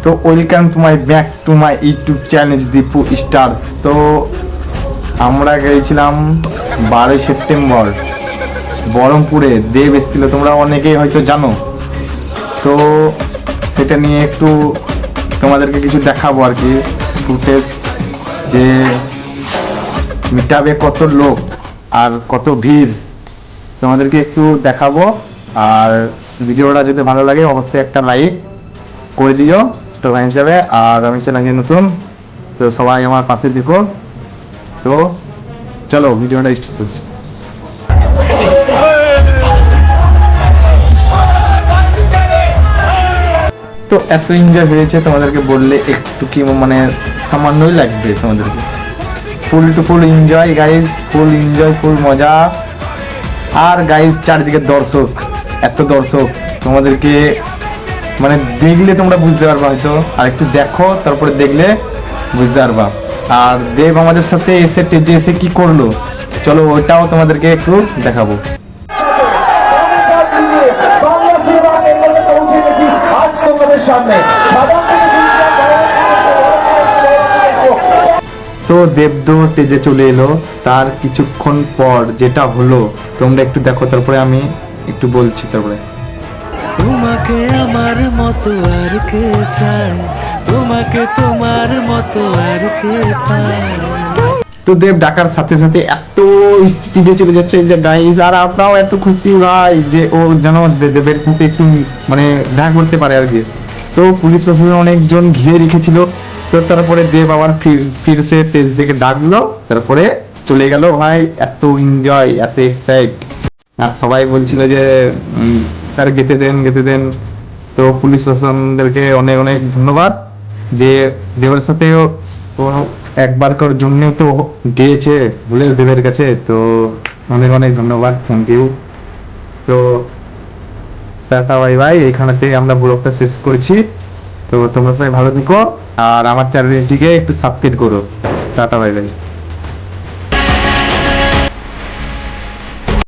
তো welcome to my back to my YouTube channel Dipu stars. তো আমরা গিয়েছিলাম 12 সেপ্টেম্বর বহরমপুরে, দেব এসেছিল, তোমরা অনেকেই হয়তো জানো। তো সেটা নিয়ে একটু তোমাদেরকে কিছু দেখাবো আর কি, ফুটেজ, যে মিটাবে কত লোক আর কত ভিড় তোমাদেরকে একটু দেখাবো। আর ভিডিওটা যদি ভালো লাগে অবশ্যই একটা লাইক করে দিও ছোট ভাই হিসাবে। আর আমি চ্যানেলে নতুন, তো সবাই আমার পাশে দেখো। তো চলো ভিডিওটা স্টার্ট করছি। তো এত এনজয় হয়েছে তোমাদেরকে বললে একটু কি মানে সামান্যই লাগবে তোমাদেরকে। Full to full enjoy guys, full enjoy, full মজা। আর গাইজ চারিদিকে দর্শক, এত দর্শক তোমাদেরকে মানে দেখলে তোমরা বুঝতে পারবা হয়তো, আর একটু দেখো তারপরে দেখলে বুঝতে পারবা। আর দেব আমাদের সাথে এসে টেজে এসে কি করলো চলো ওইটাও তোমাদেরকে একটু দেখাবো। তো দেবদো টেজে চলে এলো, তার কিছুক্ষণ পর যেটা হলো তোমরা একটু দেখো, তারপরে আমি একটু বলছি। তারপরে তোমাকে আমার মতো আর কে চায়, তোমাকে তোমার মতো আর কে পায়। তো দেব ডাকার সাথে সাথে এত স্পিডে চলে যাচ্ছে যে গাইস, আর আপনারাও এত খুশি ভাই যে ও যেন দেবের সাথে একটু মানে দেখা করতে পারে আর কি। তো পুলিশ প্রশাসন অনেকজন ঘিরে রেখেছিল। তো তারপরে দেব আবার ফিরছে স্টেজ থেকে ডাকলো, তারপরে চলে গেল। ভাই এত এনজয়, এত এক্সাইট, আর সবাই বলছিল যে স্যার গেতে দেন গেতে দেন। তো পুলিশ প্রশাসনদেরকে অনেক অনেক ধন্যবাদ যে দেবের সাথেও একবার করার জন্য তো গিয়েছে বলে দেবের কাছে। তো অনেক অনেক ধন্যবাদ, থ্যাংক ইউ। তো টাটা বাই বাই, এইখানেতে আমরা ব্লগটা শেষ করছি। তো তোমরা সবাই ভালো থেকো আর আমার চ্যানেলটিকে একটু সাবস্ক্রাইব করো। Tata bye bye.